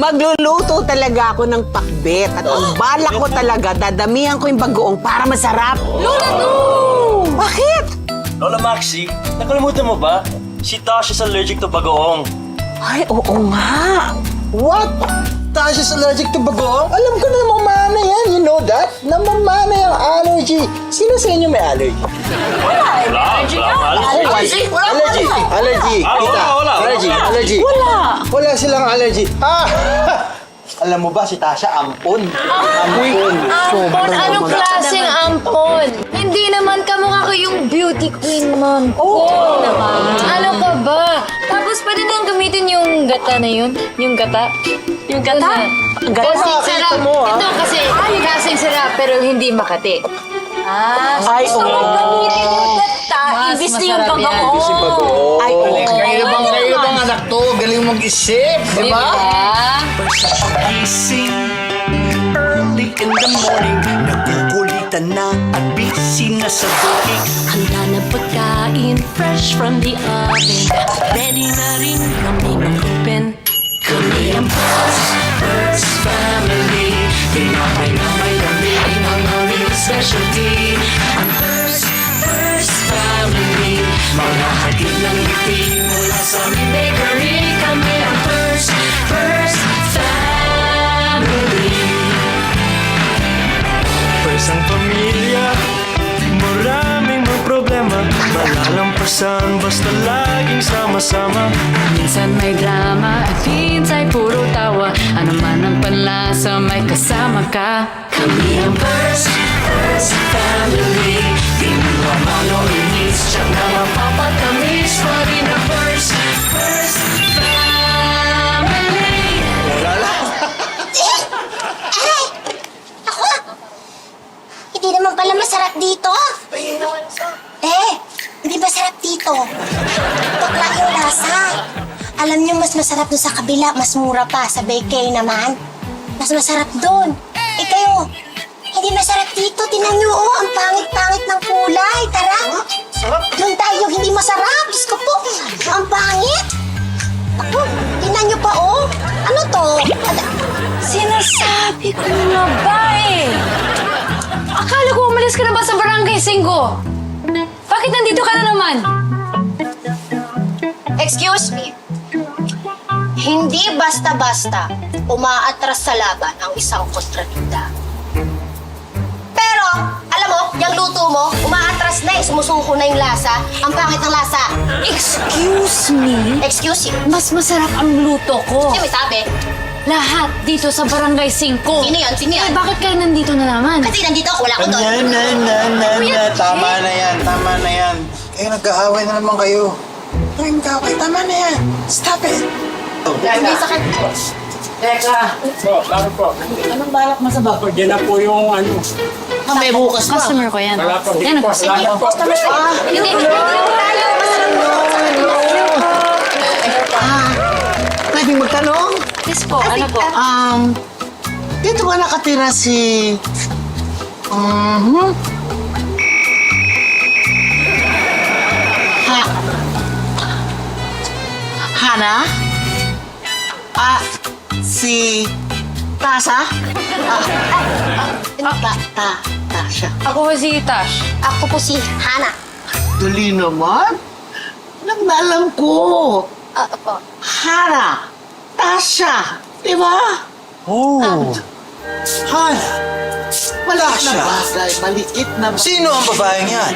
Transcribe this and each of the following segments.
Magluluto talaga ako ng pakbet. At ang balak ko talaga, dadamihan ko yung bagoong para masarap. Lola, no! Bakit? Lola Maxi, nakalimutan mo ba? Si Tosh is allergic to bagoong. Ay, oo nga. What? Tasha's allergic to bagoong? Alam ko na mamana yan. You know that? Namamana yung allergy. Sino sa inyo may allergy? Allergy ka? Allergy? Allergy. Tita. Wala. Allergy. Wala. Wala silang allergy. Alam mo ba si Tasha ampon? Ampon. Ampon? Anong klaseng ampon? Hindi naman kamukha ko yung beauty queen, ma'am. Oo naman. Ano ka ba? Tapos pwede nang gamitin yung gata na yun? Yung gata? Yung gata? Kasing sarap. Ito kasi, kasing sarap pero hindi makati. Ay, gusto mo gamitin yung gata, ibis na yung bagoong. Ay, oo. Kayo bang anak to? Galing mag-isip, di ba? Gising early in the morning, nagugulitan na at busy na sa cooking. Handa na pagkain, fresh from the oven. Ready na rin kami mag-open. Kami ang First Family. Tinapay na may lamig ang aming specialty. Ang First Family. Mga hatid ng ngiti mula sa aming bakery. Kami ang First Family. First ang pamilya, maraming mga problema. Malalampasan basta laging sama-sama. Minsan may drama at minsan puro tawa. Ano man ang panlasa, may kasama ka. Kami ang First Family. Di mo malo inis, tiyak na mapapatamis pa rin ang First Family. Hindi naman pala masarap dito. Hindi masarap dito. Bakla yung lasa. Alam niyo, mas masarap doon sa kabila. Mas mura pa. Sa bakery naman. Mas masarap doon. Kayo, hindi masarap dito. Tingnan niyo, ang pangit-pangit ng kulay. Tara. Doon tayo, hindi masarap. Diyos ko po, ang pangit. Ako, tingnan niyo pa, oh. Ano to? Sinasabi ko na ba eh? Akala ko umalis ka na ba sa Barangay 5? Bakit nandito ka na naman? Excuse me. Hindi basta-basta umaatras sa laban ang isang kontrabida. Pero, alam mo, yung luto mo, umaatras na eh, sumusuko na yung lasa. Ang pangit ng lasa. Excuse me? Excuse you. Mas masarap ang luto ko. Sino may sabi? Lahat dito sa Barangay 5. Sino yan? Sino yan? Eh, bakit kayo nandito na naman? Kasi nandito ako, wala ko doon. Tama na yan, tama na yan. Kayo nag-aaway na naman kayo. Kayo nag-aaway, tama na yan. Stop it. Hindi sakit. Anong balak mo sa bako? Diyan na po yung ano. May bukas pa. Customer ko yan. Wala po. Yan, Wala po. Hindi. Pwede magtanong? Yes po, ano po? Dito ba nakatira si... Hana? Si... Tasa? Tasha. Ako po si Tash. Ako po si Hana. Dali naman. Nagnalam ko. Opo. Hana. Tasha. Di ba? Oh. Hana. Maliit na Tasha. bagay. Maliit na bagay. Sino ang babaeng yan?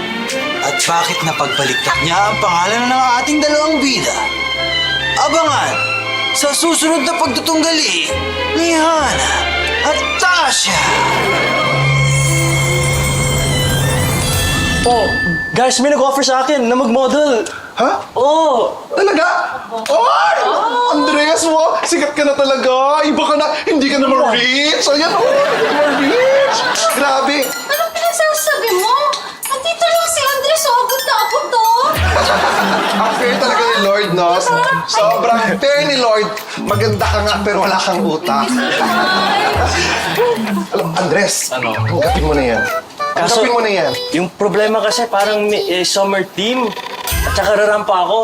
At bakit napagbaliktad niya ang pangalan ng ating dalawang bida? Abangan sa susunod na pagtutunggali ni Hana at Tasha. Oh, guys, may nag-offer sa akin na mag-model. Ha? Oh, Talaga? Ay! Andres, wow! Sikat ka na talaga! Iba ka na! Hindi ka naman rich! Ayan, oh! Hindi ka naman rich! Grabe! Anong pinagsasabi mo? Andito lang si Andres, abot na abot to. Ang fair talaga ni Lord, no? Sobrang fair ni Lord. Maganda ka nga, pero wala kang utak. Alam, Andres, tanggapin mo na yan. Tanggapin mo na yan. yung problema kasi parang may, summer team. At saka rarampa ako.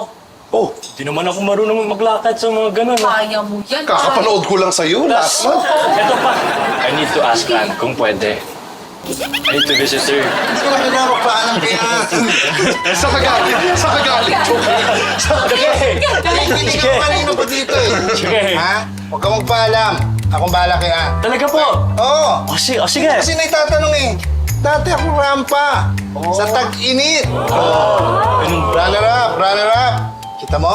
Oh, Di naman ako marunong maglakad sa mga ganun. Kaya mo yan. kakapanood ko lang sa'yo last month. Eto pa, I need to ask Ann kung pwede. I need to visit her. Hindi ko na kailangan paalam kaya. Sa kagalit, sa kagalit. Hindi ka kanino pa dito eh. Sige. Ha? Huwag ka magpaalam. Akong bahala kaya. Talaga po? Oo. Sige. Kasi naitatanong eh. Dati ako rampa. Sa tag-init. Runner up. Kita mo?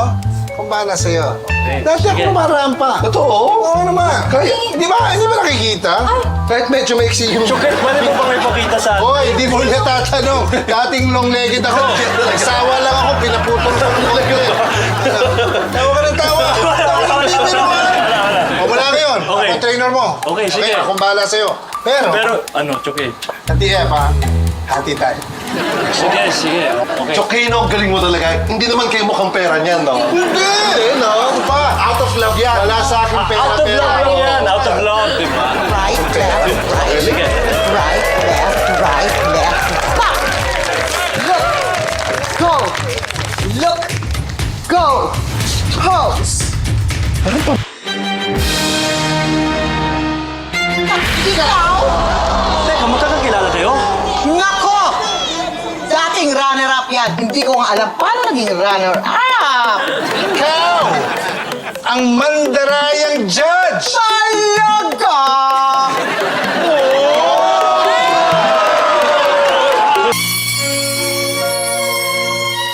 Kung bahala sa'yo. Dati ako marampa. Totoo? Oo naman. Kaya, Di ba nakikita? Kahit medyo maiksi yung... Chuket, pwede mo bang ipakita sa akin? Hoy, di mo na tatanong. Dating long-legged ako. Nagsawa lang ako, pinaputol ko ng long-legged. Tawa ka ng tawa. O wala ngayon. Okay. Ang trainer mo. Okay, sige. Akong bahala sa'yo. Pero, Chuket. sa TF ha, hati tayo. Sige. Okay. Chokino, ang galing mo talaga. Hindi naman kayo mukhang pera niyan, no? Hindi! No? Pa, out of love yan. Wala sa akin pera. Out of love lang yan. Out of love, di ba? Right, left, right, Sige. right, left. Pop! Look! Go! Look! Go! Pose! Ikaw! Teka, magkakakilala kayo? Nako! Dating runner-up yan. Hindi ko nga alam paano naging runner-up. Ikaw! Ang mandarayang judge! Talaga!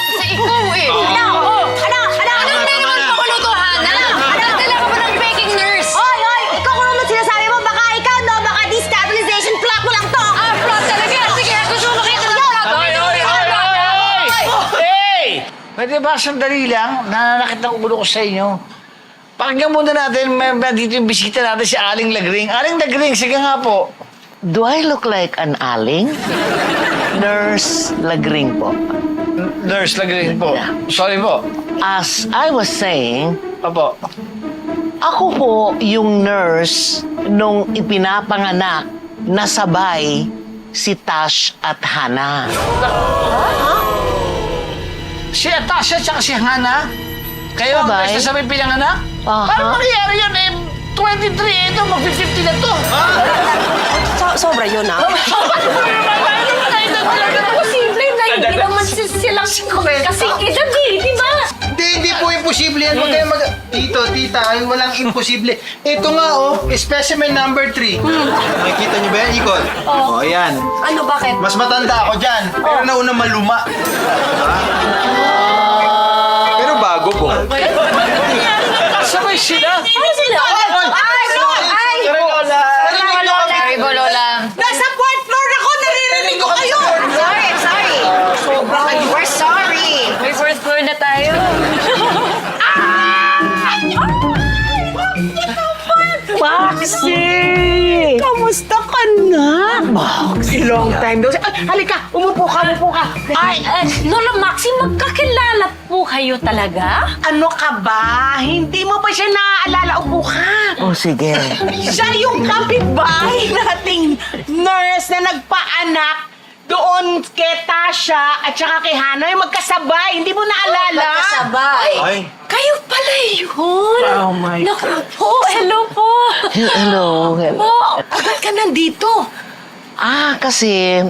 Kasi ikaw eh. Anong meron mong pakulutuhan? Dala ka ba ng baking nurse? Hoy! Ikaw kung naman sinasabi mo, baka ikaw, no? Baka destabilization plot mo lang to! Plot talaga. Sige, gusto mo makita ng plot. Hey! Pwede ba sandali lang? Nananakit ng ulo ko sa inyo. Pakinggan muna natin, may dito yung bisita natin si Aling Lagring. Aling Lagring, sige nga po. Do I look like an aling? Nurse Lagring po. Nurse Lagring po. Sorry po. As I was saying, Opo. ako po yung nurse nung ipinapanganak na sabay si Tash at Hana. Si Atasha at si Hana? Kayo ang Sabay. nurse na sabay pinanganak? Aha. Paano mangyayari yun? 23, ito, mag-50 na to. Sobra yun, ah. Posible na hindi naman silang kasing edad eh, di ba? Hindi po imposible yan. Huwag kayo Tito, tita, ay walang imposible. Ito nga, specimen number 3. Nakikita niyo ba yan, Ikot? Oo. Ayan. Ano, bakit? Mas matanda ako dyan, pero nauna maluma. Pero bago po. Sabay sila. Sorry po, Lola. Nasa fourth floor ako! Naririnig ko kayo! Sorry. Sobra kayo. We're sorry. May fourth floor na tayo. Maxie! Kamusta ka na? Maxie, long time daw. Ay, halika! Umupo ka! Ay, Lola Maxi, magkakilala po kayo talaga? Ano ka ba? Hindi mo ba siya naaalala? Upo ka! O sige. Siya yung kapitbahay nating nurse na nagpaanak doon kay Tasha at saka kay Hana. Yung magkasabay. Hindi mo naalala? Ay, kayo pala yun. Oh my Naku po, hello po. Hello. Bakit ka nandito? Kasi,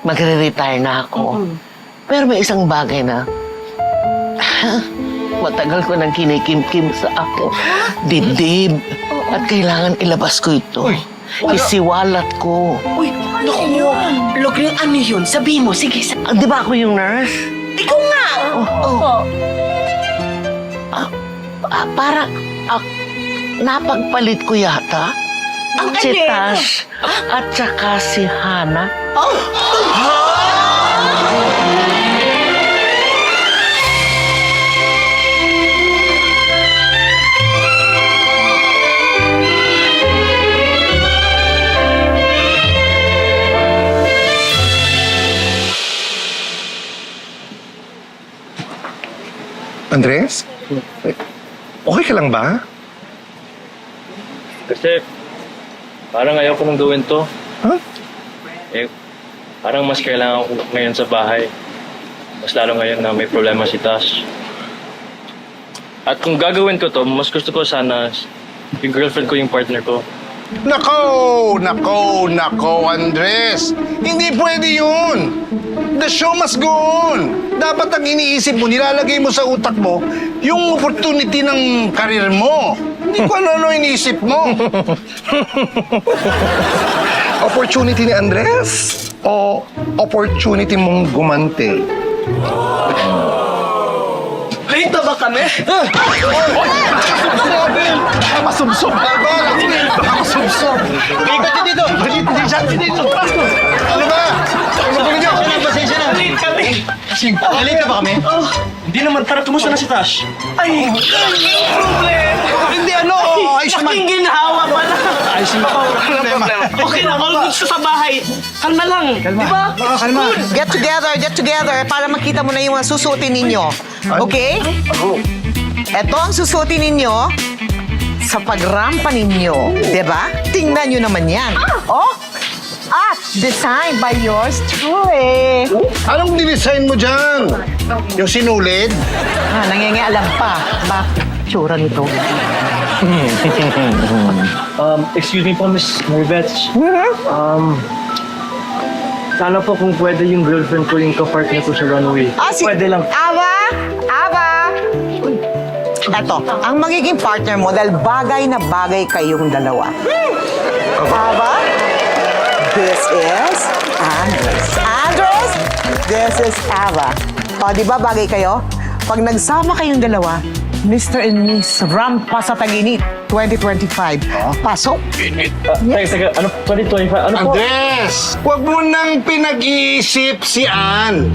magre-retire na ako. Pero may isang bagay na matagal ko nang kinikimkim sa akin. Dibdib. At kailangan ilabas ko ito. Isiwalat ko. Uy, naku. Lugring ano yun? Sabihin mo. Sige. Di ba ako yung nurse? Ikaw nga! Para napagpalit ko yata. Ang Si alin? Tash at saka si Hana. Andres? Okay ka lang ba? Kasi, parang ayaw ko nang gawin to. Huh? Parang mas kailangan ko ngayon sa bahay. Mas lalo ngayon na may problema si Tash. At kung gagawin ko to, mas gusto ko sana yung girlfriend ko yung partner ko. Nako, Andres. Hindi pwede yun. The show must go on. Dapat ang iniisip mo, nilalagay mo sa utak mo, yung opportunity ng karir mo. Hindi ko ano iniisip mo. Opportunity ni Andres o opportunity mong gumante? Late na ba kami? Baka masubsob. Baka masubsob. Ikot yun dito! Dito. Ano ba? Ano ba niyo? Pasensya na. Late kami. Late na ba kami? Hindi naman. Tara, kumusta na si Tash? Ay! Hindi ano. Ayos naman. Laking ginhawa pala. Ayos na ba? Okay na, all goods sa bahay. Kalma lang, di ba? Kalma. Get together para makita mo na yung mga susuotin ninyo. Okay? Ito ang susuotin ninyo sa pagrampa ninyo. Diba? Tingnan nyo naman yan. Oh! At designed by yours truly. Anong dinesign mo dyan? Yung sinulid? Nangingialam pa. Bakit tsura nito? Excuse me po, Miss Marivets. Sana po kung pwede yung girlfriend ko yung kapartner ko sa runway. Pwede lang. Aba! Eto, ang magiging partner mo dahil bagay na bagay kayong dalawa. Aba? This is Andres. Andres, this is Ava. O, di ba bagay kayo? Pag nagsama kayong dalawa, Mr. and Miss Rampa sa Taginit 2025. Pasok. Teka, ano, 2025, ano po? Andres! Huwag mo nang pinag-iisip si Ann.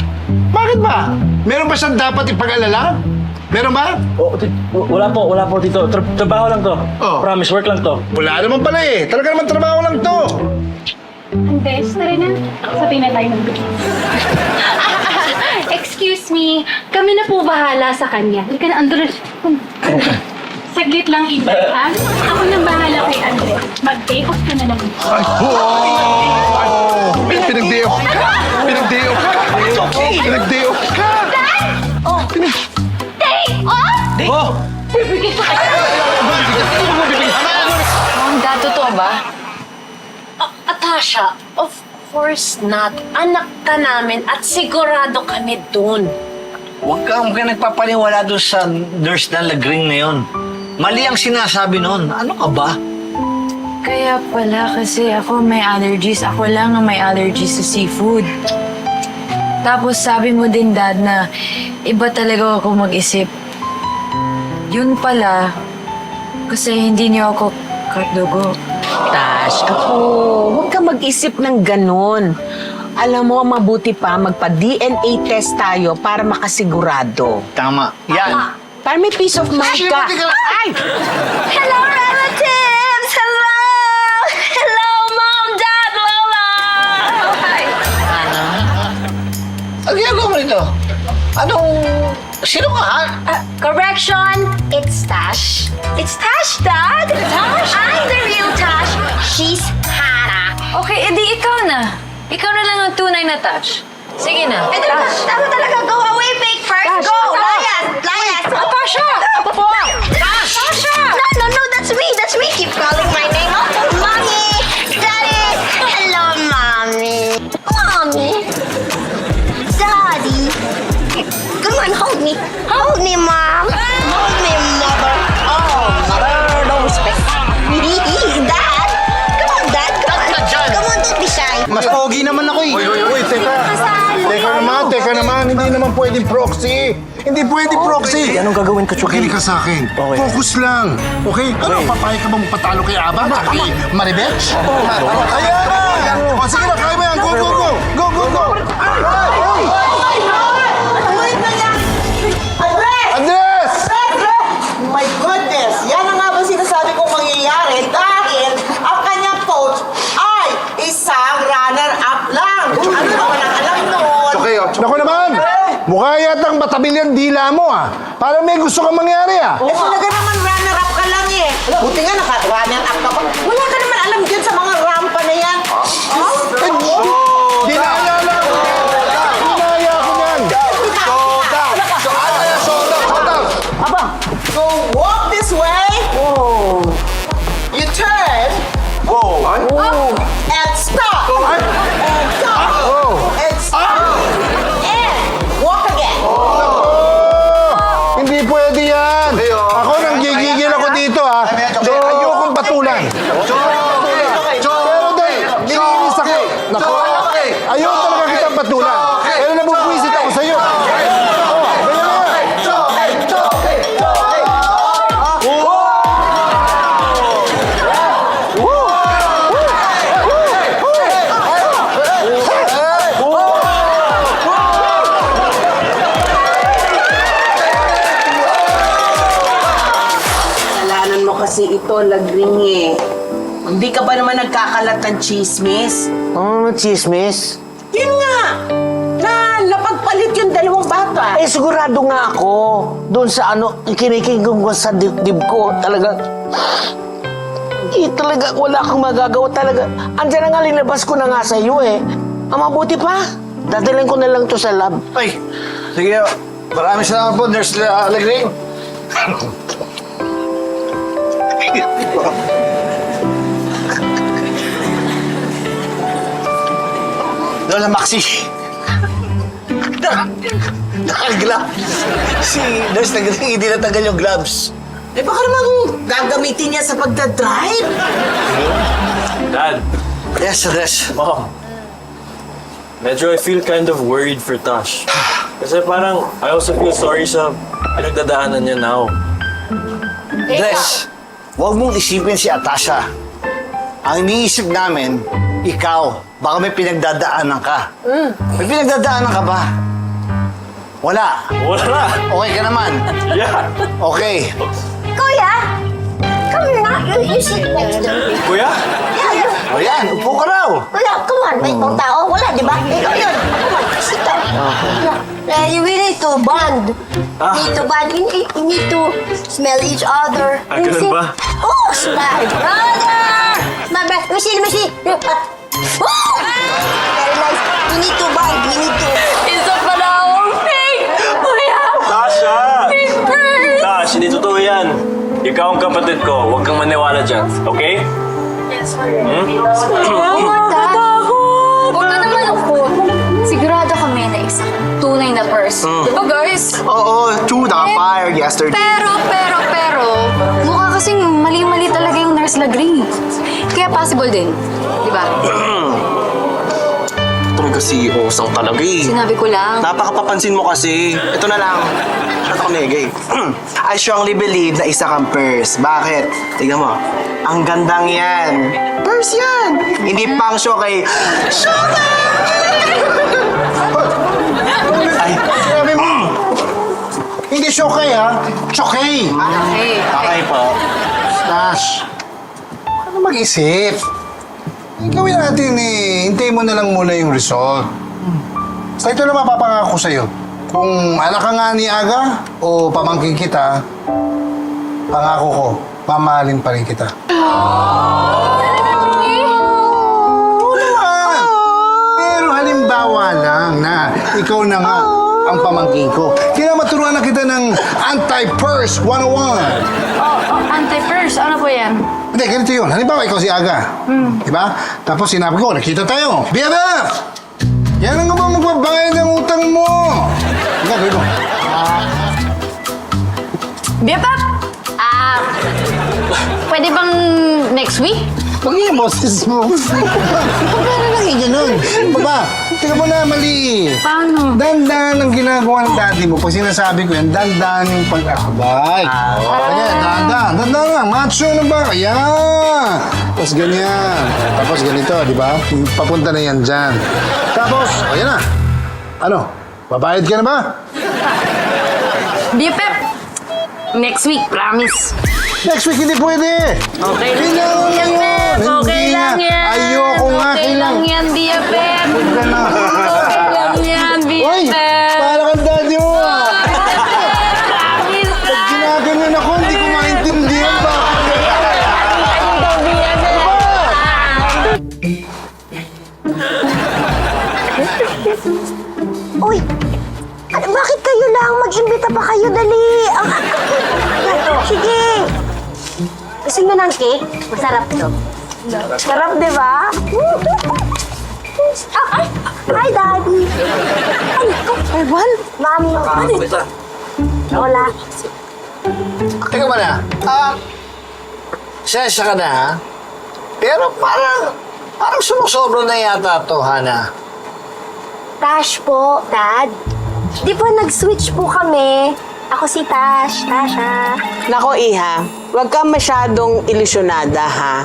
Bakit ba? Meron ba siyang dapat ipag-alala? Meron ba? Wala po dito. Trabaho lang to. Oh. Promise, work lang to. Wala naman pala eh. Talaga naman trabaho lang to. Andes, tara na. Sabihin na tayo ng bilis. Excuse me, kami na po bahala sa kanya. Hindi ka na, Andres. Saglit lang, Inday, ha? Ako nang bahala kay Andres. Mag-day off ka na lang. Pinag-day off ka. Pinag-day off ka. Pinag-day off ka. Day off? Oh! Bibigay ko kayo. Mangga, totoo ba? Atasha, of course not. Anak ka namin at sigurado kami dun. Huwag kang nagpapaniwala doon sa nurse na lagring na yun. Mali ang sinasabi noon. Ano ka ba? Kaya pala kasi ako may allergies. Ako lang ang may allergies sa seafood. Tapos sabi mo din, Dad, na iba talaga ako mag-isip. Yun pala, kasi hindi niyo ako kardugo. Tash, huwag ka mag-isip ng ganun. Alam mo, mabuti pa magpa-DNA test tayo para makasigurado. Tama. Yan. Para may peace of mind ka. Ay! Hello, relatives! Hello! Hello, Mom, Dad, Lola! Hi! Ang ginagawa mo nito? Anong... Sino ka, ha? Correction, it's Tash. It's Tash, Dad! Tash? I'm the real Tash. She's Hannah. Okay, edi ikaw na. Ikaw na lang ang tunay na touch. Sige na. Eh, tama talaga. Go away, fake first. Go! Layas! Atasha! Tash! No, that's me. That's me. Keep calling my name. Oh, Mommy! Daddy! Hello, Mommy. Daddy! Come on, hold me. Hold me, Mom. Hold me, Mother. Oh, Mother, no respect. Dad! Come on, Dad. Come on, don't be shy. Mas pogi naman ako eh. Uy, teka. Teka naman. Hindi naman pwedeng proxy. Hindi pwede proxy. Anong gagawin ko, Chucky? Makinig ka sa akin. Okay. Focus lang. Okay? Ano, papayag ka bang patalo kay Aba? Kay Maribets? Kaya na! O, sige na, kaya mo yan. Go, go, go! Go, go, go! Andres! My goodness! Yan ang nga ba sinasabi kong mangyayari dahil ang kanyang coach ay isang runner-up lang. Ano naman ang alam nun? Okay, naku naman! Mukha yatang matabil yung dila mo ah. Parang may gusto kang mangyari ah. Eh talaga naman runner-up ka lang eh. Buti nga naka-runner-up ka pa. Wala ka naman alam dyan sa mga rampa na yan. Dinaya lang! Dinaya ko yan! Soda! Aba! Go kasi ito, lagring eh. Hindi ka ba naman nagkakalat ng chismis? Ano chismis? Yun nga, na napagpalit yung dalawang bata. Eh, sigurado nga ako. Doon sa kinikinggong ko sa dibdib ko. Talagang, talaga, wala akong magagawa talaga. Andiyan na nga, linabas ko na nga sa iyo eh. Ang mabuti pa, dadalhin ko na lang to sa lab. Ay, sige. Maraming salamat po, Nurse Lagring. Lola Maxi. Naka-glove. Si Nurse Lagring hindi natanggal yung gloves. Eh baka naman gagamitin niya sa pagdadrive. Dad, Yes, Nurse. Mom. Medyo I feel kind of worried for Tash. Kasi parang I also feel sorry sa pinagdadaanan niya now. Nurse, huwag mong isipin si Atasha. Ang iniisip namin, ikaw, baka may pinagdadaanan ka. May pinagdadaanan ka ba? Wala. Wala! Okay ka naman. Yeah! Okay. Kuya! Come here na. You sit next to me. Kuya? Yeah, yeah. O yan, upo ka raw. Kuya, come on. May ibang tao. Wala, di ba? Ikaw yun. Come on, sit down. Yeah, we need to bond. We need to bond. We need to smell each other. Ganun ba? Oh, my brother! My brother. Lucy. Oh! Very nice. We need to bond. We need to... Isa pa na akong fake! Kuya! Tasha! Tash, hindi totoo yan. Ikaw ang kapatid ko. Huwag kang maniwala dyan. Okay? Huwag ka naman ako. Sigurado kami na isa tunay na person. Diba guys? Oo, Chuda fired yesterday. Pero, mukha kasing mali-mali talaga yung Nurse Lagring. Kaya possible din. Diba? Talaga si Osang talaga eh. Sinabi ko lang. Napakapapansin mo kasi. Ito na lang. Shut up, Negay. I strongly believe na isa kang purse. Bakit? Tingnan mo. Ang gandang yan. Purse yan. Hindi pang show kay... Ay, sabi mo. Hindi Shokay, ha? Chokay. Okay po. Tash, ano mag-isip? Gawin natin eh. Hintayin mo na lang muna yung result. Sa ito na mapapangako sa'yo. Kung anak ka nga ni Aga o pamangkin kita, pangako ko, mamahalin pa rin kita. Oo naman! Pero halimbawa lang na ikaw na nga ang pamangkin ko. Kaya maturuan na kita ng Anti-Purse 101. Anti-purse, ano po yan? Hindi, ganito yun. Halimbawa, ikaw si Aga. Diba? Tapos sinabi ko, nakita tayo. BFF! Yan ang nga ba magbabayad ng utang mo? Hindi, gawin mo. BFF! Pwede bang next week? Pag yung boses mo. Paano lang yung ganun? Baba, tingnan mo na, mali. Paano? Dandan ang ginagawa ng daddy mo. Pag sinasabi ko yan, dandan yung pag-akbay. Ganyan, dandan. Dandan nga, macho na ba? Ayan. Tapos ganyan. Tapos ganito, di ba? Papunta na yan dyan. Tapos, ayan na. Ano? Babayad ka na ba? BFF! Next week, promise. Next week hindi pwede. Okay Kailangan lang yan, Beb. Hindi Okay lang na. yan. Ayoko nga, Okay lang yan, BFF. Huwag ka na. Okay lang yan, Uy, BFF. para kang daddy mo ah. Promise Pag ginaganyan ako, hindi ko maintindihan ba? Uy! Bakit kayo lang? Mag-imbita pa kayo, dali! Sige! Gusto nyo ng cake? Masarap to. Sarap, di ba? Hi, Daddy! Ewan? Mami, Lola. Teka ba na? Sensya ka na, ha? Pero parang sumusobro na yata to, Hana. Tash po, Dad. Di ba nag-switch po kami? Ako si Tash, Tasha. Nako, Iha, huwag kang masyadong ilusyonada, ha?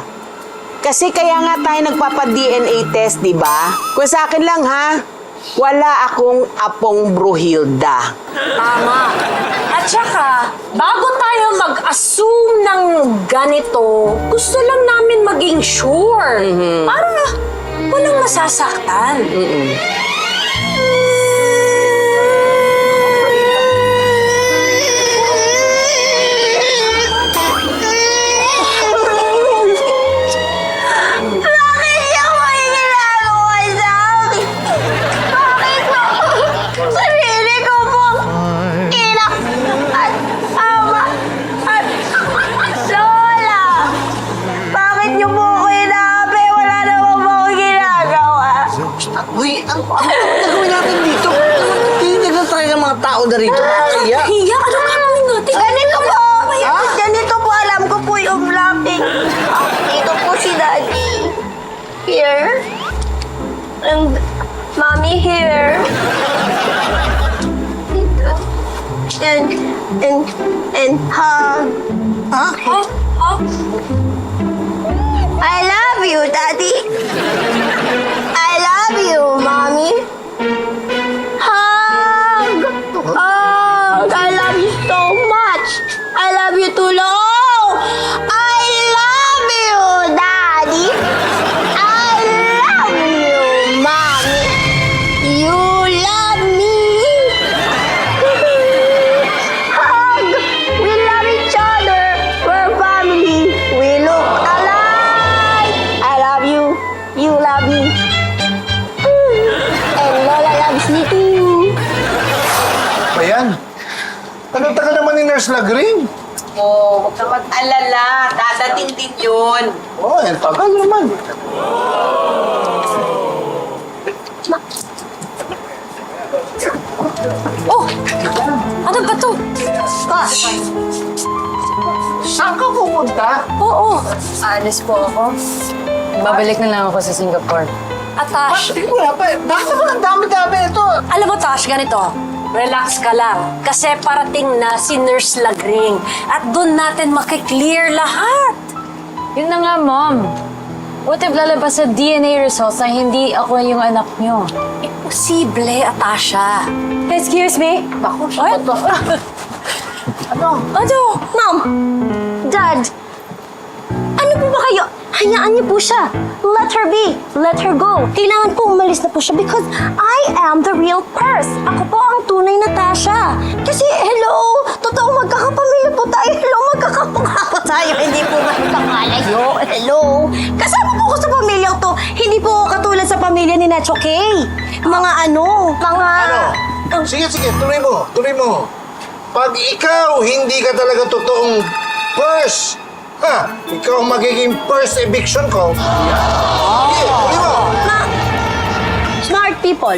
Kasi kaya nga tayo nagpapa-DNA test, di ba? Kung sa akin lang, ha? Wala akong apong Bruhilda. Tama. At saka, bago tayo mag-assume ng ganito, gusto lang namin maging sure. Para walang masasaktan. Bakit niyo may ginagawa sa akin? Bakit po? Sarili ko po. Ina at ama at lola. Bakit niyo po ako inaapay? Wala naman po ako ginagawa. Uy, ano gagawin natin dito? Tinig na tayo ng mga tao na rito. Kaya, Hiya, ano gagawin natin? Ganito po. Ganito po. Alam ko po yung blocking. Dito po si Daddy. Here. And Mommy here. Dito. And hug. I love you, Daddy. I love you, Mommy. Hug. Hug. I love you so much. I love you too, Lo. I love you, Daddy. I love you, Mommy. You love me. Hug. We love each other. We're family. We look alike. I love you. You love me. And Lola loves me too. Ayan. Tagal-tagal naman ni Nurse Lagring. Oh, huwag ka mag-alala. Dadating din yun. Oh, ang tagal naman. Oh! Ano ba to? Saan ka pupunta? Oo. Alis po ako. Babalik na lang ako sa Singapore. Atash, Wala pa. Bakit naman ang dami-dami ito? alam mo Tash, ganito. Relax ka lang. Kasi parating na si Nurse Lagring. At doon natin makiklear lahat. Yun na nga, Mom. What if lalabas sa DNA results na hindi ako yung anak niyo? Imposible, Atasha. Excuse me? What? Ano? Mom! Dad! Ano po ba kayo? Hayaan niyo po siya. Let her be. Let her go. Kailangan po umalis na po siya because I am the real purse. Ako po ang tunay na Tasha. Kasi, hello, totoo magkakapamilya po tayo. Hello, magkakamukha po tayo. Hindi po magkakalayo. Hello. Kasama po ko sa pamilyang to. Hindi po ako katulad sa pamilya ni Nacho Kay. Mga Sige, tuloy mo. Tuloy mo. Pag ikaw hindi ka talaga totoong purse, ikaw ang magiging first eviction ko. Sige, tuloy mo. Smart people.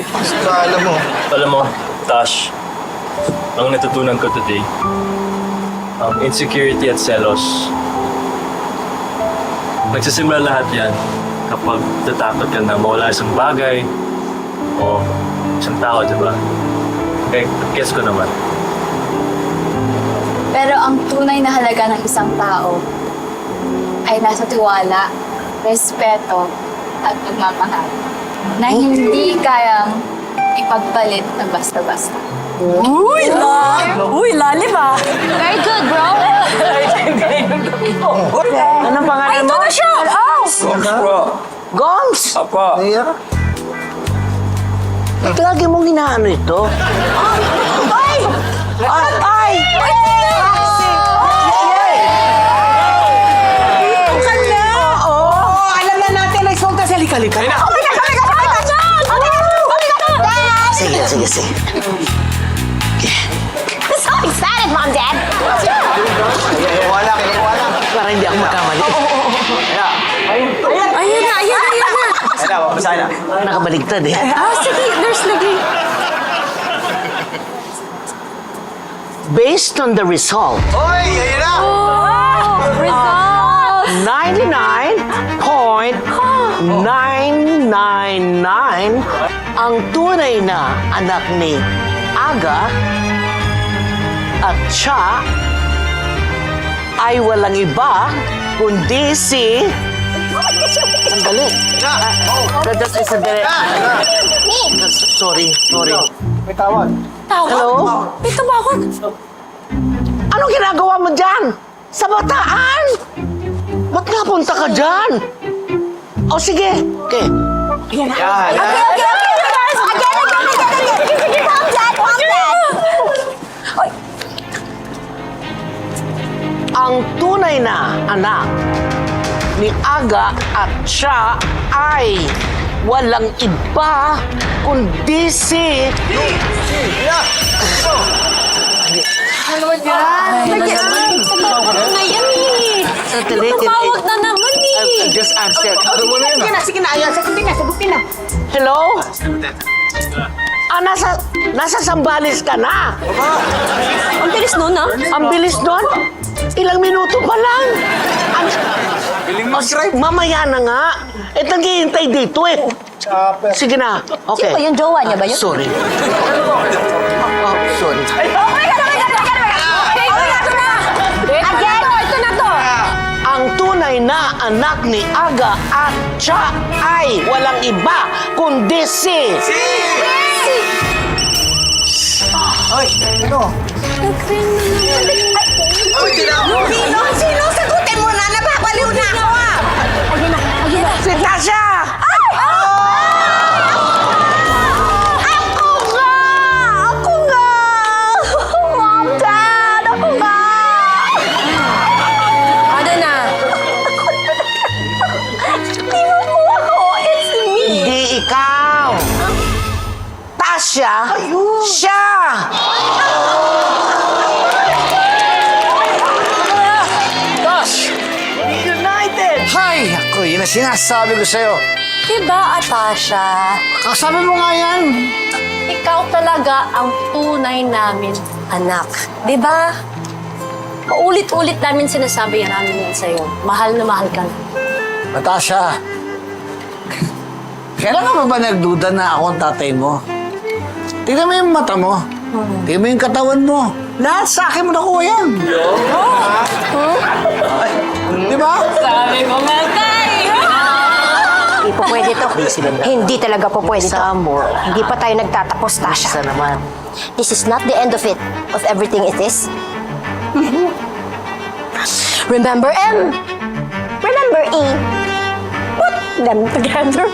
Alam mo, Tash, ang natutunan ko today, ang insecurity at selos. Nagsisimula lahat yan kapag tatakot ka na mawala isang bagay o isang tao, di ba? Okay, guess ko naman. Pero ang tunay na halaga ng isang tao ay nasa tiwala, respeto, at pagmamahal na hindi kayang ipagpalit ng basta-basta. Uy, lalim ah. Very good, bro! Anong pangalan mo? Ito na siya! Goms! Apa! Ba't lagi mong hinaano ito? Ay! Alam na natin, nagsulta sa lika-lika. Sige. So excited, Mom, Dad. Wala. Para hindi ako magkamali. Ayun na. Ayan, mabasahin na. Nakabaligtad eh. Sige, Nurse Lagring. Based on the result, Hoy, ayun na! 99.999 ang tunay na anak ni Aga at siya ay walang iba kundi si... Sandali. Sandali. Sorry. May tawag. Hello? May tumawag. Anong ginagawa mo dyan? Sa bataan? Ba't nga punta ka dyan? O sige. Okay. Yan. Okay. Sige, calm down. Ang tunay na anak ni Aga at siya ay walang iba kundi si... Ano yan eh. Tumawag na naman eh. Just answer. Sige na, ayaw. Sagutin na. Hello? Nasa Sambales ka na. Ang bilis nun ah. Ang bilis nun? Ilang minuto pa lang. Mamaya na nga. Naghihintay dito eh. Sige na. Okay. Sino ba yung jowa niya ba yun? Sorry. Sorry. Ito na to. Ang tunay na anak ni Aga at siya ay walang iba kundi si... Hoy, ano? Sino? Sagutin mo na. Napapaliw na ako ah. Ayun na. Si Tasha! Ako nga! Mom, Dad! Ako nga! Ano na? Di mo po ako! It's me! Hindi ikaw! Tasha! Siya! Tash! United! Hay! Ako, yun ang sinasabi ko sa'yo. Diba, Atasha? Kasabi mo nga yan. Ikaw talaga ang tunay namin anak. Diba? Paulit-ulit namin sinasabi namin yan sa'yo. Mahal na mahal ka na. Natasha, kailan ka ba nagduda na ako ang tatay mo? Tingnan mo yung mata mo. Tingnan mo yung katawan mo. Lahat sa akin mo nakuha yan. Di ba? Sabi ko nga tayo! Hindi po pwede to. Hindi talaga po pwede to. Hindi pa tayo nagtatapos, Tasha. Isa naman. This is not the end of it. Of everything it is. Remember M. Remember E. Put them together.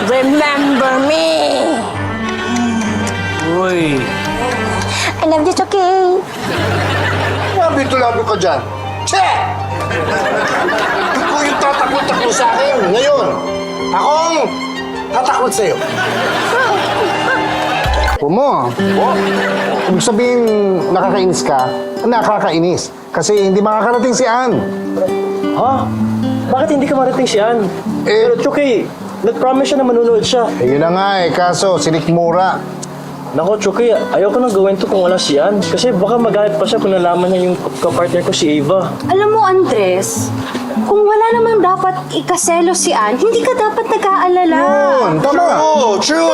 Remember me. Uy. I love you, okay? Labi-to-labi ka dyan. Che! Ikaw yung tatakot-takot sa akin. Ngayon, akong tatakot sa'yo. Mo. Kung sabihin nakakainis ka, nakakainis. Kasi hindi makakarating si Ann. Ha? Bakit hindi ka marating si Ann? Pero it's okay. Nag-promise siya na manunood siya. Yun na nga kaso sinikmura. Nako, Chucky, ayoko nang gawin to kung wala si Ann. Kasi baka magalit pa siya kung nalaman niya yung kapartner ko si Ava. Alam mo, Andres, kung wala namang dapat ikaselo si Ann, hindi ka dapat nag-aalala. True.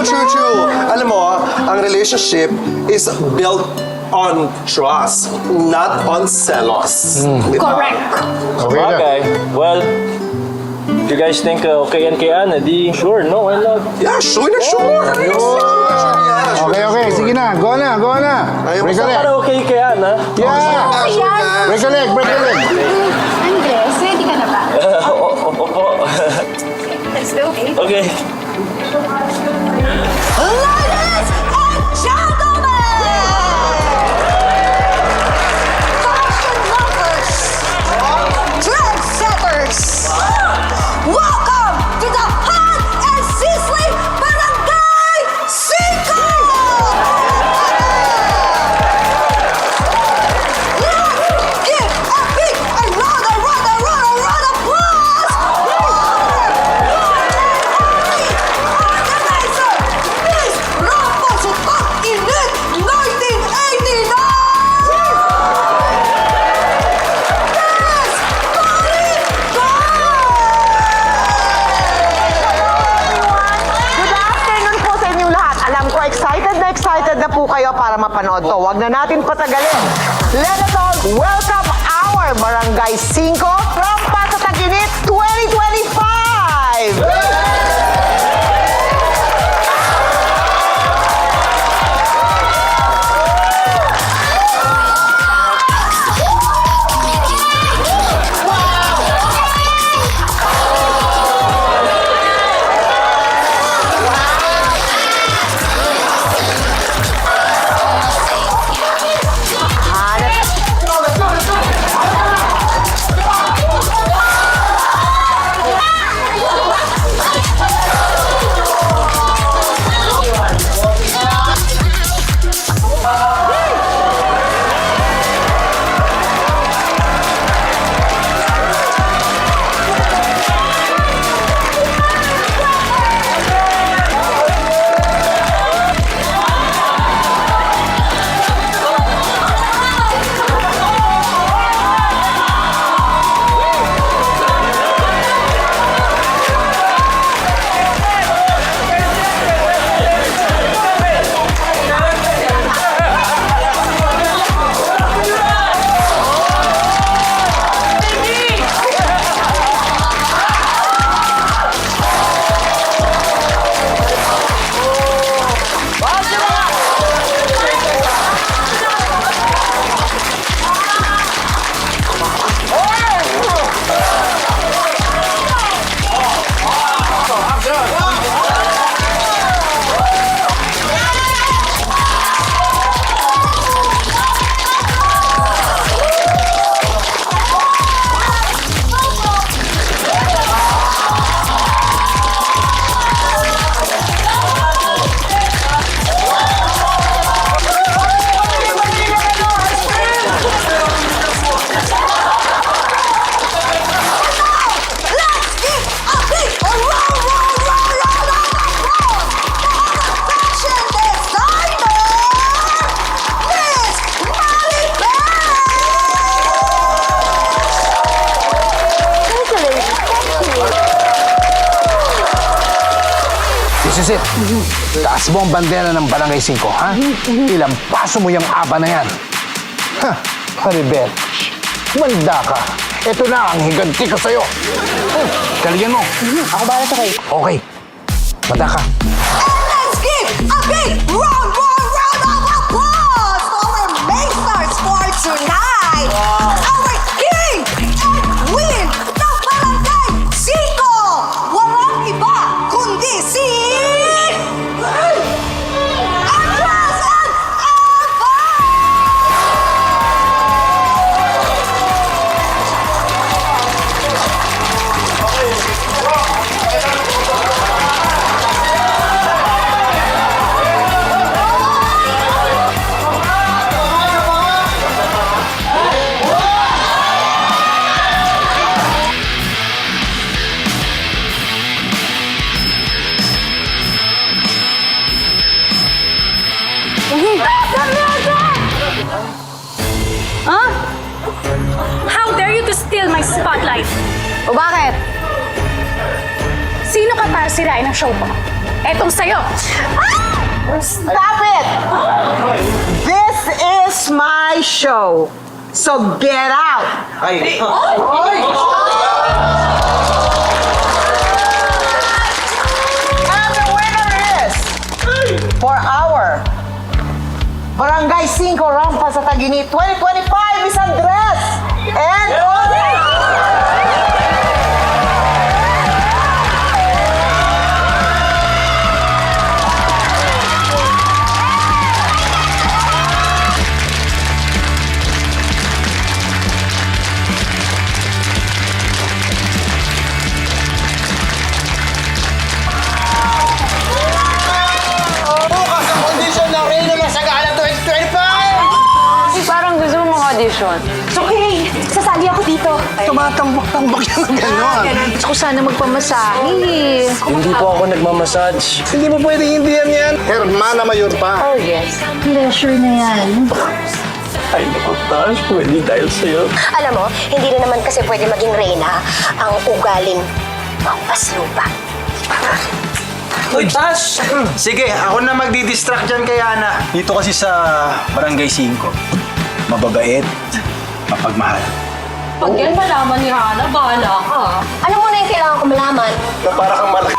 Alam mo, ang relationship is built on trust, not on selos. Correct. Okay. Well, if you guys think okay yan kay Ann, di sure, no, why not? Yeah, sure. Okay. Sige na. Go na. Break a leg. Para okay kay Ann, ha? Yeah. Break a leg. Andres, ready ka na ba? Opo. Let's do it. Okay. Ladies and gentlemen! Fashion lovers! Trendsetters! Welcome to the hot and sizzling Barangay 5! Let's give a big round of applause! Organizer, Miss Ramos Pag-init 1989! Good afternoon po sa inyong lahat. Alam ko, excited na po kayo para mapanood to. Huwag na natin patagalin. Let us all welcome our Barangay 5 from Pasataginit 2025! Sisit, taas mo ang bandera ng Barangay 5, ha? Ilang paso mo yung aba na yan. Ha, Maribel, manda ka. Ito na ang higanti ko sa'yo. Galingan mo. Ako bahala sa kayo. Okay, manda ka. Let's give a big round of applause to our main stars for tonight! Our king and queen ng Barangay 5! Walang iba kundi si... Andres and Eva! Huh? How dare you to steal my spotlight? O bakit? Sino ka para sirain ang show ko? Etong sa'yo. Stop it! This is my show. So get out! Ay, And the winner is for our Barangay 5 Rampa sa Tagini 2025 Miss Andres and bukas ang kondisyon ng Reyna Masagana 2025! Parang gusto mo mag-audition. It's okay. Sasali ako dito. Tumatambak-tambak yung gano'n. Gusto ko sana magpamasahe. Hindi po ako nagmamassage. Hindi mo pwedeng hindi yan. Hermana Mayor pa. Oh, yes. Pleasure na yan. Ay, naku, Tash. Pwede dahil sa'yo. Alam mo, hindi rin naman kasi pwede maging reyna ang ugaling pampaslupa. Uy, Tash! Sige, ako na magdi-distract dyan kay Ana. Dito kasi sa Barangay 5, mababait, mapagmahal. Pag yan malaman ni Hana, bahala ka. Alam mo na yung kailangan ko malaman? Na para kang malaki.